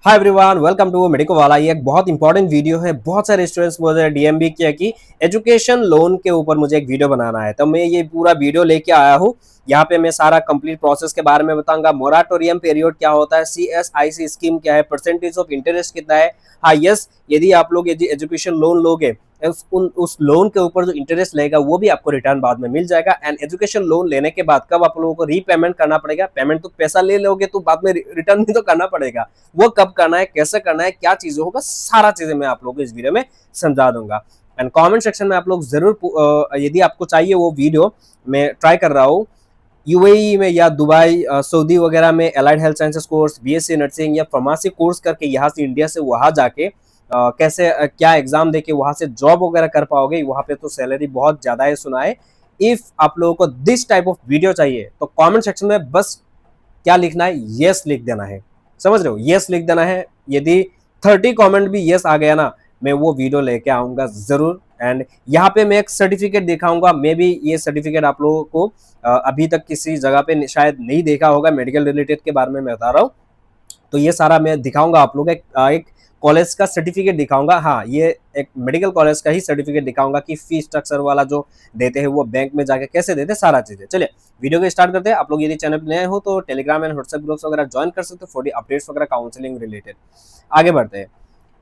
Hi everyone, welcome to Medico Wala. ये एक बहुत इंपॉर्टेंट वीडियो है। बहुत सारे स्टूडेंट्स मुझे डीएमबी किया कि एजुकेशन लोन के ऊपर मुझे एक वीडियो बनाना है, तो मैं ये पूरा वीडियो लेके आया हूँ। यहाँ पे मैं सारा कंप्लीट प्रोसेस के बारे में बताऊंगा। मोराटोरियम पीरियड क्या होता है, सीएसआईसी स्कीम क्या है, परसेंटेज ऑफ इंटरेस्ट कितना है। हाँ यस, यदि आप लोग यदि एजुकेशन लोन लोगे उस लोन के ऊपर जो इंटरेस्ट लगेगा वो भी आपको रिटर्न बाद में मिल जाएगा। एंड एजुकेशन लोन लेने के बाद कब आप लोगों को रीपेमेंट करना पड़ेगा, पेमेंट तो पैसा ले लोगे तो बाद में रिटर्न भी तो करना पड़ेगा। वो कब करना है, कैसे करना है, क्या चीजें होगा, सारा चीजें मैं आप लोगों को इस वीडियो में समझा दूंगा। एंड कमेंट सेक्शन में आप लोग जरूर यदि आपको चाहिए वो वीडियो, मैं ट्राई कर रहा हूँ यूएई में या दुबई सऊदी वगैरह में allied health sciences course, BSc nursing या फार्मेसी कोर्स करके यहाँ से इंडिया से वहां जाके कैसे क्या एग्जाम देके वहां से जॉब वगैरह कर पाओगे। वहां पे तो सैलरी बहुत ज्यादा है सुना है। इफ आप लोगों को दिस टाइप ऑफ वीडियो चाहिए तो कमेंट सेक्शन में बस क्या लिखना है, यस लिख देना है। समझ रहे हो, यस लिख देना है। यदि 30 कमेंट भी यस आ गया ना, मैं वो वीडियो लेके आऊंगा जरूर। एंड यहाँ पे मैं एक सर्टिफिकेट दिखाऊंगा। मे भी ये सर्टिफिकेट आप लोगों को अभी तक किसी जगह पे शायद नहीं देखा होगा। मेडिकल रिलेटेड के बारे में मैं बता रहा हूँ, तो ये सारा मैं दिखाऊंगा आप लोग। एक कॉलेज का सर्टिफिकेट दिखाऊंगा। हाँ, ये एक मेडिकल कॉलेज का ही सर्टिफिकेट दिखाऊंगा कि फी स्ट्रक्चर वाला जो देते हैं वो बैंक में जाके कैसे देते हैं, सारा चीजें। चलिए वीडियो को स्टार्ट करते हैं। आप लोग यदि चैनल पर नए हो तो टेलीग्राम एंड व्हाट्सएप ग्रुप्स वगैरह ज्वाइन कर सकते हो फॉर अपडेट्स वगैरह काउंसलिंग रिलेटेड। आगे बढ़ते हैं।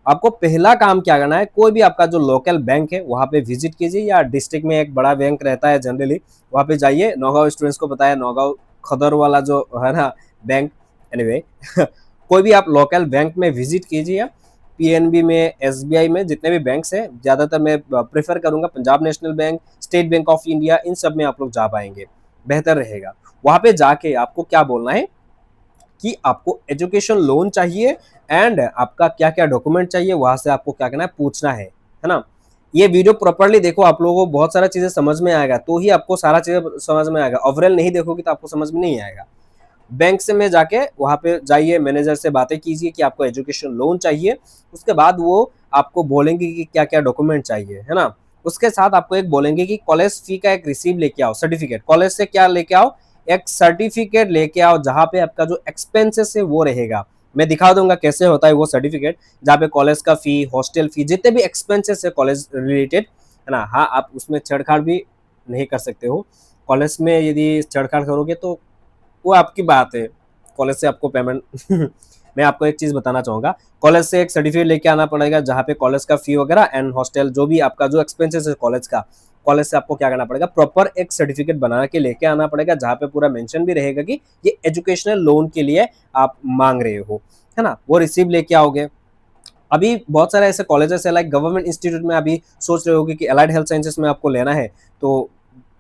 आपको पहला काम क्या करना है, कोई भी आपका जो लोकल बैंक है वहां पे विजिट कीजिए, या डिस्ट्रिक्ट में एक बड़ा बैंक रहता है जनरली, वहां पे जाइए। नौगांव स्टूडेंट्स को बताया, नौगांव खदर वाला जो है ना बैंक, एनीवे कोई भी आप लोकल बैंक में विजिट कीजिए। पीएनबी में, एसबीआई में, जितने भी बैंक्स हैं, ज्यादातर मैं प्रेफर करूंगा Punjab National Bank, State Bank of India, इन सब में आप लोग जा पाएंगे, बेहतर रहेगा। वहां पे जाके आपको क्या बोलना है कि आपको एजुकेशन लोन चाहिए एंड आपका क्या क्या डॉक्यूमेंट चाहिए, वहां से आपको क्या करना है, पूछना है ना। ये वीडियो प्रॉपर्ली देखो, आप लोगों को बहुत सारा चीजें समझ में आएगा, तो ही आपको सारा चीजें समझ में आएगा। ओवरऑल नहीं देखोगे तो आपको समझ में नहीं आएगा। बैंक से में जाके वहां पे जाइए, मैनेजर से बातें कीजिए कि आपको एजुकेशन लोन चाहिए। उसके बाद वो आपको बोलेंगे कि क्या क्या डॉक्यूमेंट चाहिए, है ना। उसके साथ आपको एक बोलेंगे कि कॉलेज फी का एक रिसीव लेके आओ, सर्टिफिकेट। कॉलेज से क्या लेके आओ, एक सर्टिफिकेट लेके आओ जहां पे आपका जो एक्सपेंसेस है वो रहेगा। मैं दिखा दूंगा कैसे होता है वो सर्टिफिकेट, जहाँ पे कॉलेज का फी, हॉस्टल फी, जितने भी एक्सपेंसेस है कॉलेज रिलेटेड, है ना। हाँ, आप उसमें छेड़छाड़ भी नहीं कर सकते हो। कॉलेज में यदि छेड़छाड़ करोगे तो वो आपकी बात है, कॉलेज से आपको पेमेंट मैं आपको एक चीज बताना चाहूंगा, कॉलेज से एक सर्टिफिकेट लेके आना पड़ेगा जहाँ पे कॉलेज का फी वगैरह एंड हॉस्टल जो भी आपका जो एक्सपेंसेस है कॉलेज का, कॉलेज से आपको क्या करना पड़ेगा, प्रॉपर एक सर्टिफिकेट बना के लेके आना पड़ेगा जहाँ पे पूरा मेंशन भी रहेगा कि ये एजुकेशनल लोन के लिए आप मांग रहे हो, है ना। वो रिसीव लेके आओगे। अभी बहुत सारे ऐसे कॉलेजेस है, लाइक गवर्नमेंट इंस्टीट्यूट में अभी सोच रहे होगे कि अलाइड हेल्थ साइंसेस में आपको लेना है, तो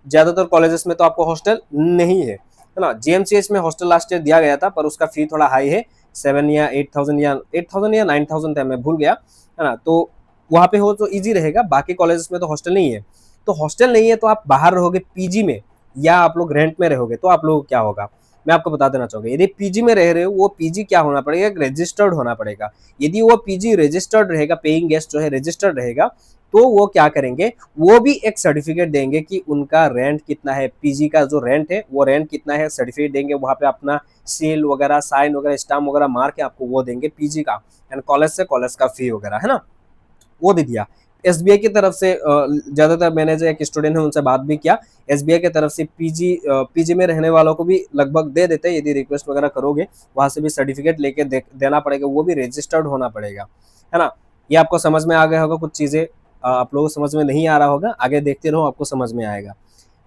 ज्यादातर कॉलेजेस में तो आपको हॉस्टल नहीं है ना। जीएमसीएच में हॉस्टल लास्ट ईयर दिया गया था, पर उसका फी थोड़ा हाई है, 7 या 8,000 या 8,000 या 9,000 था, मैं भूल गया, है ना। तो वहां पे हो तो इजी रहेगा। बाकी कॉलेजेस में तो हॉस्टल नहीं है। तो हॉस्टल नहीं है तो आप बाहर रहोगे पीजी में, या आप लोग रेंट में रहोगे, तो आप लोगों को क्या होगा मैं आपको बता देना चाहूंगा। यदि पीजी में रह रहे हो, वो पीजी क्या होना पड़ेगा, रजिस्टर्ड होना पड़ेगा। यदि वो पीजी रजिस्टर्ड रहेगा, पेइंग गेस्ट जो है रजिस्टर्ड रहेगा, तो वो क्या करेंगे, वो भी एक सर्टिफिकेट देंगे कि उनका रेंट कितना है, पीजी का जो रेंट है वो रेंट कितना है, सर्टिफिकेट देंगे। वहां पे अपना सील वगैरह, साइन वगैरह, स्टाम्प वगैरह मार के आपको वो देंगे पीजी का। एंड कॉलेज से कॉलेज का फी वगैरह, है ना, वो दे दिया। एसबीआई की तरफ से ज्यादातर मैंने जो एक स्टूडेंट है उनसे बात भी किया, एसबीआई की तरफ से पीजी में रहने वालों को भी लगभग दे देते हैं। यदि रिक्वेस्ट वगैरह करोगे वहां से भी सर्टिफिकेट लेके देना पड़ेगा, वो भी रजिस्टर्ड होना पड़ेगा, है ना। ये आपको समझ में आ गया होगा। कुछ चीजें आप लोगों को समझ में नहीं आ रहा होगा, आगे देखते रहो, आपको समझ में आएगा।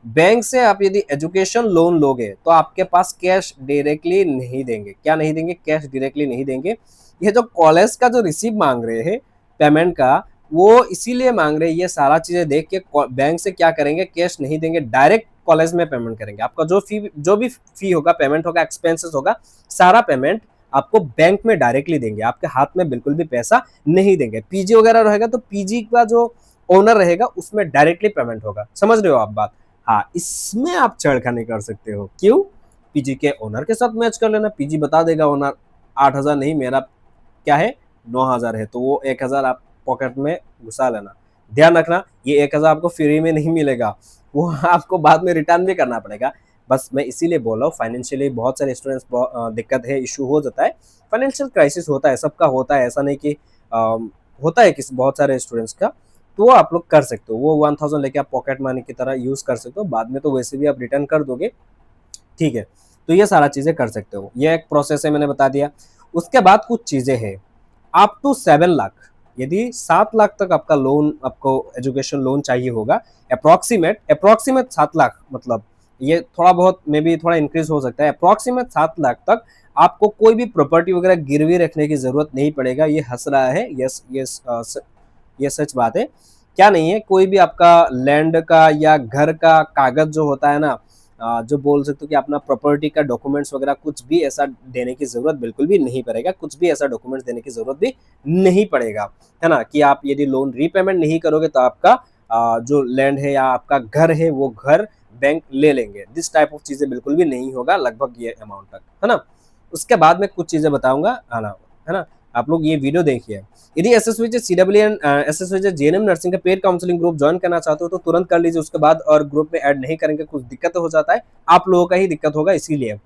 बैंक से आप यदि एजुकेशन लोन लोगे तो आपके पास कैश डायरेक्टली नहीं देंगे। क्या नहीं देंगे, कैश डायरेक्टली नहीं देंगे। ये जो कॉलेज का जो रिसीव मांग रहे हैं पेमेंट का, वो इसीलिए मांग रहे हैं, ये सारा चीजें देख के बैंक से क्या करेंगे, कैश नहीं देंगे, डायरेक्ट कॉलेज में पेमेंट करेंगे। आपका जो भी फी होगा, पेमेंट होगा, एक्सपेंसेस होगा, सारा पेमेंट आपको बैंक में डायरेक्टली देंगे, आपके हाथ में बिल्कुल भी पैसा नहीं देंगे। पीजी वगैरह रहेगा तो पीजी का जो ओनर रहेगा उसमें डायरेक्टली पेमेंट होगा। समझ रहे हो आप बात। हाँ, इसमें आप छेड़खानी कर सकते हो। क्यों, पीजी के ओनर के साथ मैच कर लेना। पीजी बता देगा ओनर 8,000 नहीं, मेरा क्या है 9,000 है, तो वो 1,000 आप पॉकेट में घुसा लेना। ध्यान रखना, ये 1,000 आपको फ्री में नहीं मिलेगा, वो आपको बाद में रिटर्न भी करना पड़ेगा। बस मैं इसीलिए बोल रहा हूँ, फाइनेंशियली बहुत सारे स्टूडेंट्स दिक्कत है, इशू हो जाता है, फाइनेंशियल क्राइसिस होता है, सबका होता है, ऐसा नहीं कि होता है किसी बहुत सारे स्टूडेंट्स का। तो वो आप लोग कर सकते हो, वो 1000 लेके आप पॉकेट मनी की तरह यूज कर सकते हो, बाद में तो वैसे भी आप रिटर्न कर दोगे, ठीक है। तो ये सारा चीजें कर सकते हो, ये एक प्रोसेस है, मैंने बता दिया। उसके बाद कुछ चीजें हैं, अप टू 7 लाख, यदि 7 लाख तक आपका लोन, आपको एजुकेशन लोन चाहिए होगा, अप्रोक्सीमेट अप्रोक्सीमेट 7 लाख, मतलब ये थोड़ा बहुत मे बी थोड़ा इंक्रीज हो सकता है, अप्रोक्सीमेट 7 लाख तक आपको कोई भी प्रॉपर्टी वगैरह गिरवी रखने की जरूरत नहीं पड़ेगा। ये हंस रहा है, यस यस, ये सच बात है। क्या नहीं है, कोई भी आपका लैंड का या घर का कागज जो होता है ना, जो बोल सकते हो कि अपना प्रॉपर्टी का डॉक्यूमेंट्स वगैरह कुछ भी ऐसा देने की जरूरत बिल्कुल भी नहीं पड़ेगा, कुछ भी ऐसा डॉक्यूमेंट्स देने की जरूरत भी नहीं पड़ेगा, है ना। कि आप यदि लोन रीपेमेंट नहीं करोगे तो आपका जो लैंड है या आपका घर है वो घर बैंक ले लेंगे, दिस टाइप ऑफ चीजें बिल्कुल भी नहीं होगा लगभग ये अमाउंट तक, है ना। उसके बाद में कुछ चीजें बताऊंगा, है ना। आप लोग ये वीडियो देखिए। यदि एसएसवीजे सीडब्ल्यू एंड एसएसवीजे जेएनएम नर्सिंग का पेड काउंसलिंग ग्रुप ज्वाइन करना चाहते हो तो तुरंत कर लीजिए, उसके बाद और ग्रुप में ऐड नहीं करेंगे, कुछ दिक्कत हो जाता है, आप लोगों का ही दिक्कत होगा, इसीलिए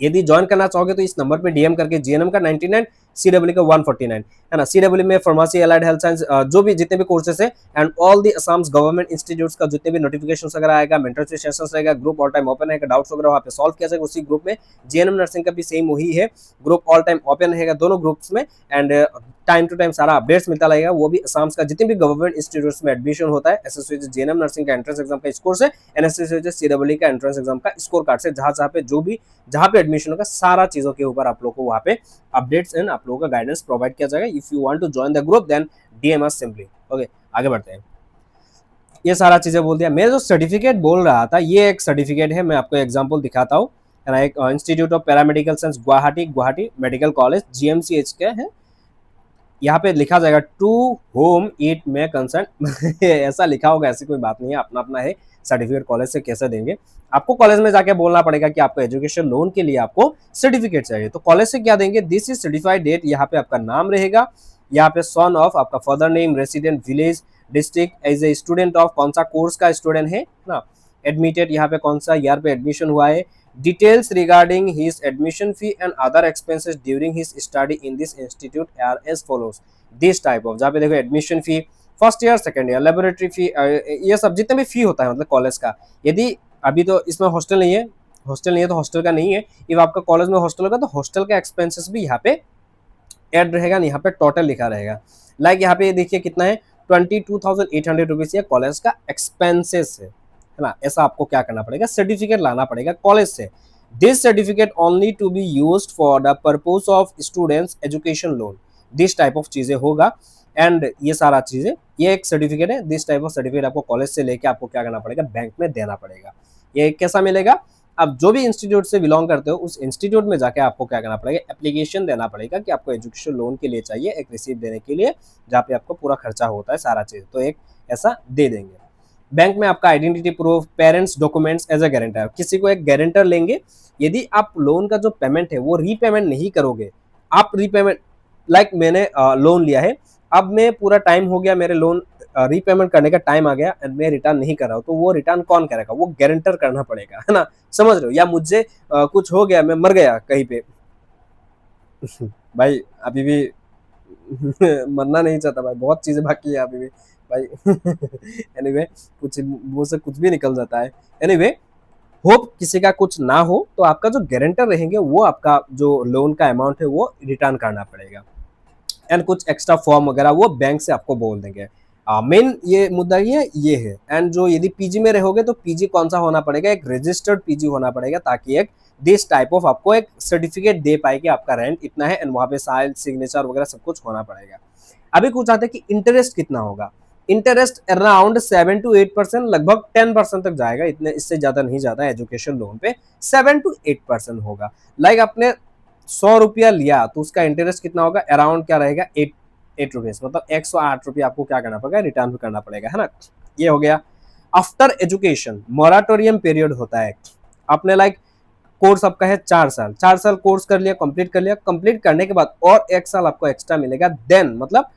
यदि ज्वाइन करना चाहोगे तो इस नंबर पे डीएम करके, जीएनएम का 99, सीडब्ल्यू का 149, है ना। सीडब्ल्यू में फार्मेसी, एलाइड हेल्थ साइंस, जो भी जितने भी कोर्सेस है, and all the Assam's government institutes का जितने भी नोटिफिकेशन वगैरह आएगा, मेंटरशिप सेशंस रहेगा, ग्रुप ऑल टाइम ओपन रहेगा, डाउट्स वगैरह वहाँ पे सॉल्व किया जाएगा उसी ग्रुप में। जीएनएम नर्सिंग का भी सेम वही है, ग्रुप ऑल टाइम ओपन रहेगा दोनों ग्रुप्स में, एंड टाइम टू टाइम सारा अपडेट्स मिलता रहेगा। वो भी असम्स का जितने भी गवर्नमेंट इंस्टीट्यूट्स में एडमिशन होता है, एसएसवीजे जीएनएम नर्सिंग का एंट्रेंस एग्जाम का स्कोर से, एनएसएसवीजे सीडब्ल्यू का एंट्रेंस एग्जाम का स्कोर कार्ड से, जहां पे जो भी जहां पे एडमिशन होगा सारा चीजों के ऊपर आप लोग को वहां पे अपडेट्स एंड आप लोगों का गाइडेंस प्रोवाइड किया जाएगा। If you want to join the group then DM us simply. Okay, आगे बढ़ते हैं। ये सारा चीजें बोल दिया। मैं जो सर्टिफिकेट बोल रहा था, ये एक सर्टिफिकेट है, मैं आपको एग्जांपल दिखाता हूँ, है ना। एक institute of paramedical science Guwahati medical college GMCH के है। यहाँ पे लिखा जाएगा टू होम इट में कंसर्न ऐसा लिखा होगा, ऐसी कोई बात नहीं है, अपना अपना है सर्टिफिकेट कॉलेज से कैसे देंगे। आपको कॉलेज में जाके बोलना पड़ेगा कि आपको एजुकेशन लोन के लिए आपको सर्टिफिकेट चाहिए, तो कॉलेज से क्या देंगे, दिस इज सर्टिफाइड डेट, यहाँ पे आपका नाम रहेगा, यहाँ पे सन ऑफ आपका father name, resident village district, as a student of कौन सा कोर्स का स्टूडेंट है ना, एडमिटेड यहाँ पे कौन सा ईयर पे एडमिशन हुआ है, details regarding his admission fee and other expenses during his study in this institute are as follows, this type of, जहाँ पे देखो admission fee, first year second year, laboratory fee, ये सब जितने भी फी होता है मतलब कॉलेज का। यदि अभी तो इसमें हॉस्टल नहीं है, तो हॉस्टल का नहीं है, इफ आपका कॉलेज में हॉस्टल होगा तो हॉस्टल का एक्सपेंसेस भी यहाँ पे ऐड रहेगा, यहाँ पे टोटल लिखा रहेगा। लाइक यहाँ पे देखिए कितना है, 22,800 रुपीज ये कॉलेज का एक्सपेंसेस है ना। ऐसा आपको क्या करना पड़ेगा, सर्टिफिकेट लाना पड़ेगा कॉलेज से। This certificate only to be used for the purpose of students education loan, this type of चीजें होगा। एंड ये सारा चीजें, ये एक सर्टिफिकेट है, दिस टाइप ऑफ सर्टिफिकेट आपको कॉलेज से लेके आपको क्या करना पड़ेगा, बैंक में देना पड़ेगा। ये कैसा मिलेगा, अब जो भी इंस्टीट्यूट से बिलोंग करते हो उस इंस्टीट्यूट में जाके आपको क्या करना पड़ेगा, एप्लीकेशन देना पड़ेगा कि आपको एजुकेशन लोन के लिए चाहिए, एक रिसीप्ट देने के लिए, जहाँ पे आपको पूरा खर्चा होता है सारा चीज, तो एक ऐसा दे देंगे। बैंक में आपका identity proof, parents documents as a guarantor, किसी को एक गारंटर लेंगे। यदि आप लोन का जो पेमेंट है वो रीपेमेंट नहीं करोगे, आप रीपेमेंट, लाइक मैंने लोन लिया है, अब मैं पूरा टाइम हो गया, मेरे लोन रीपेमेंट करने का टाइम आ गया एंड मैं रिटर्न नहीं कर रहा हूँ, तो वो रिटर्न कौन करेगा, वो गारंटर करना पड़ेगा, है ना। समझ रहे हो, या मुझे कुछ हो गया, मैं मर गया कहीं पे भाई अभी भी मरना नहीं चाहता भाई, बहुत चीजें बाकी है अभी भी भाई एनीवे कुछ मुंह से कुछ भी निकल जाता है। एनीवे होप किसी का कुछ ना हो, तो आपका जो गारंटर रहेंगे वो आपका जो लोन का अमाउंट है वो रिटर्न करना पड़ेगा, एंड कुछ एक्स्ट्रा फॉर्म वगैरह वो बैंक से आपको बोल देंगे। मेन ये मुद्दा ये है। एंड जो यदि पीजी में रहोगे तो पीजी कौन सा होना पड़ेगा, एक रजिस्टर्ड पीजी होना पड़ेगा, ताकि एक दिस टाइप ऑफ आपको एक सर्टिफिकेट दे पाए कि आपका रेंट इतना है, एंड वहां पे साइन सिग्नेचर वगैरह सब कुछ होना पड़ेगा। अभी कुछ आते हैं कि इंटरेस्ट कितना होगा, इंटरेस्ट अराउंड 7 to 8%, लगभग 10% तक जाएगा, इतने इससे ज्यादा नहीं जाता है एजुकेशन लोन पे, 7 to 8% होगा। लाइक आपने 100 रुपया लिया तो उसका इंटरेस्ट कितना होगा, अराउंड क्या रहेगा, 8 रुपीज, मतलब 108 रुपया आपको क्या करना पड़ेगा, रिटर्न भी करना पड़ेगा, है ना। ये हो गया। आफ्टर एजुकेशन मोराटोरियम पीरियड होता है, आपने लाइक कोर्स आपका है 4 साल, 4 साल कोर्स कर लिया, कंप्लीट कर लिया, कंप्लीट करने के बाद और 1 साल आपको एक्स्ट्रा मिलेगा, देन मतलब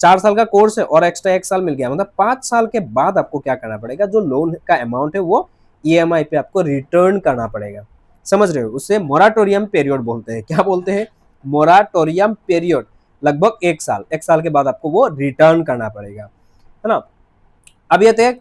4 साल का कोर्स है और एक्स्ट्रा 1 साल मिल गया, मतलब 5 साल के बाद आपको क्या करना पड़ेगा, जो लोन का अमाउंट है वो ईएमआई पे आपको रिटर्न करना पड़ेगा। समझ रहे हो? उसे मोराटोरियम पीरियड बोलते हैं। क्या बोलते हैं? Moratorium period. लगभग 1 साल, 1 साल के बाद आपको वो रिटर्न करना पड़ेगा, है ना? अब ये थे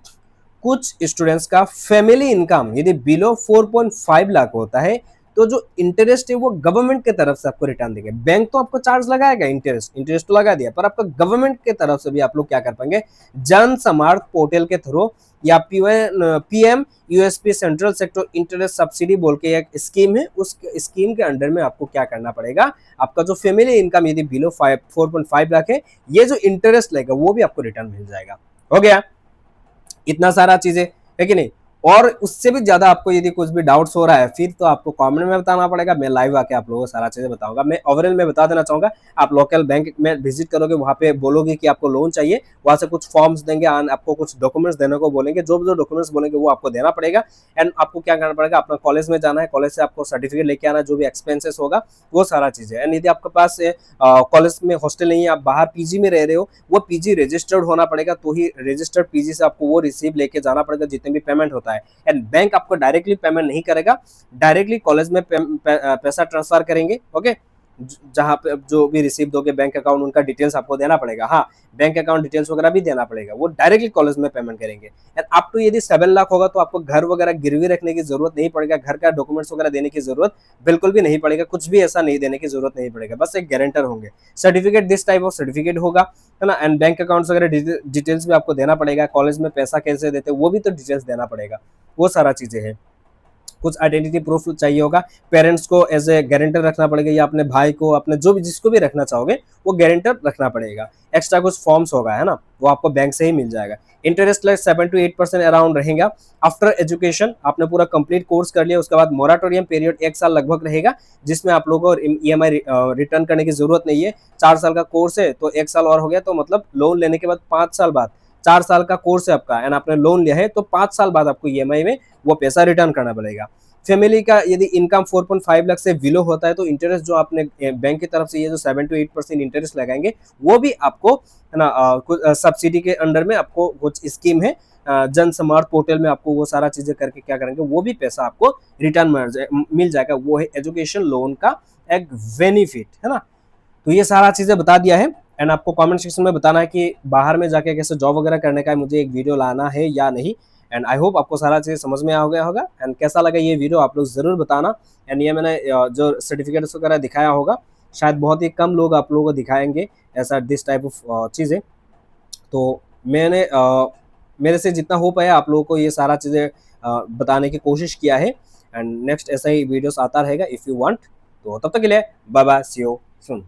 कुछ स्टूडेंट्स का फैमिली इनकम यदि बिलो 4.5 लाख होता है तो जो इंटरेस्ट है वो गवर्नमेंट की तरफ से आपको रिटर्न देंगे। बैंक तो आपको चार्ज लगाएगा, इंटरेस्ट तो लगा दिया, पर आपका गवर्नमेंट की तरफ से भी आप लोग क्या कर पाएंगे, जन समर्थ पोर्टल के थ्रू या PM USP central sector interest subsidy बोल के एक स्कीम है, उस स्कीम के अंडर में आपको क्या करना पड़ेगा, आपका जो फैमिली इनकम यदि बिलो 4.5 लाख है, ये जो इंटरेस्ट लेगा वो भी आपको रिटर्न मिल जाएगा। हो गया इतना सारा चीजें, है कि नहीं? और उससे भी ज्यादा आपको यदि कुछ भी डाउट्स हो रहा है फिर तो आपको कमेंट में बताना पड़ेगा, मैं लाइव आके आप लोगों को सारा चीजें बताऊंगा। मैं ओवरऑल में बता देना चाहूंगा, आप लोकल बैंक में विजिट करोगे, वहां पे बोलोगे कि आपको लोन चाहिए, वहां से कुछ फॉर्म्स देंगे, आपको कुछ डॉक्यूमेंट्स देने को बोलेंगे, जो जो डॉक्यूमेंट्स बोलेंगे वो आपको देना पड़ेगा। एंड आपको क्या करना पड़ेगा, अपना कॉलेज में जाना है, कॉलेज से आपको सर्टिफिकेट लेके आना, जो भी एक्सपेंसेस होगा वो सारा चीज है। एंड यदि आपके पास कॉलेज में हॉस्टल नहीं है, आप बाहर पीजी में रह रहे हो, वो पीजी रजिस्टर्ड होना पड़ेगा, तो ही रजिस्टर्ड पीजी से आपको वो रिसीव लेके जाना पड़ेगा जितने भी पेमेंट होता है। एंड बैंक आपको डायरेक्टली पेमेंट नहीं करेगा, डायरेक्टली कॉलेज में पैसा ट्रांसफर करेंगे। ओके, जहां पे जो भी रिसीव दोगे बैंक अकाउंट, उनका डिटेल्स आपको देना पड़ेगा। हाँ, बैंक अकाउंट डिटेल्स वगैरह भी देना पड़ेगा, वो डायरेक्टली कॉलेज में पेमेंट करेंगे। एंड अप टू यदि 7 लाख होगा तो आपको घर वगैरह गिरवी रखने की जरूरत नहीं पड़ेगा, घर का डॉक्यूमेंट्स वगैरह देने की जरूरत बिल्कुल भी नहीं पड़ेगा, कुछ भी ऐसा नहीं देने की जरूरत नहीं पड़ेगा, बस एक गारंटर होंगे। Certificate this type of certificate होगा, है ना? एंड बैंक अकाउंट्स वगैरह डिटेल्स भी आपको देना पड़ेगा, कॉलेज में पैसा कैसे देते वो भी तो डिटेल्स देना पड़ेगा, वो सारा चीजें हैं। कुछ आइडेंटिटी प्रूफ चाहिए होगा, पेरेंट्स को एज ए गारंटर रखना पड़ेगा, या अपने भाई को, अपने जो भी जिसको भी रखना चाहोगे वो गारंटर रखना पड़ेगा। एक्स्ट्रा कुछ फॉर्म्स होगा, है ना, वो आपको बैंक से ही मिल जाएगा। इंटरेस्ट लाइक 7 to 8% अराउंड रहेगा। आफ्टर एजुकेशन आपने पूरा कंप्लीट कोर्स कर लिया, उसके बाद मोराटोरियम पीरियड 1 साल लगभग रहेगा, जिसमें आप लोगों को ईएमआई रिटर्न करने की जरूरत नहीं है। 4 साल का कोर्स है तो 1 साल और हो गया, तो मतलब लोन लेने के बाद 5 साल बाद, 4 साल का कोर्स है आपका एंड आपने लोन लिया है, तो 5 साल बाद आपको ईएमआई में वो पैसा रिटर्न करना पड़ेगा। फैमिली का यदि इनकम 4.5 लाख से बिलो होता है तो इंटरेस्ट जो आपने बैंक की तरफ से ये जो 7 to 8% इंटरेस्ट लगाएंगे, वो भी आपको, है ना, कुछ सब्सिडी के अंडर में आपको कुछ स्कीम है, जन समर्थ पोर्टल में आपको वो सारा चीजें करके क्या करेंगे, वो भी पैसा आपको रिटर्न मिल जाएगा। वो है एजुकेशन लोन का एक बेनिफिट, है ना। तो ये सारा चीजें बता दिया है। एंड आपको कमेंट सेक्शन में बताना है कि बाहर में जाके कैसे जॉब वगैरह करने का है, मुझे एक वीडियो लाना है या नहीं। एंड आई होप आपको सारा चीज समझ में आ गया होगा। एंड कैसा लगा ये वीडियो आप लोग जरूर बताना। एंड ये मैंने जो सर्टिफिकेट्स वगैरह दिखाया होगा, शायद बहुत ही कम लोग आप लोगों को दिखाएंगे ऐसा दिस टाइप ऑफ चीज़ें। तो मैंने मेरे से जितना हो पाया आप लोगों को ये सारा चीज़ें बताने की कोशिश किया है। एंड नेक्स्ट ऐसा ही वीडियोस आता रहेगा इफ़ यू वांट। तो तब तक के लिए bye bye, see you soon.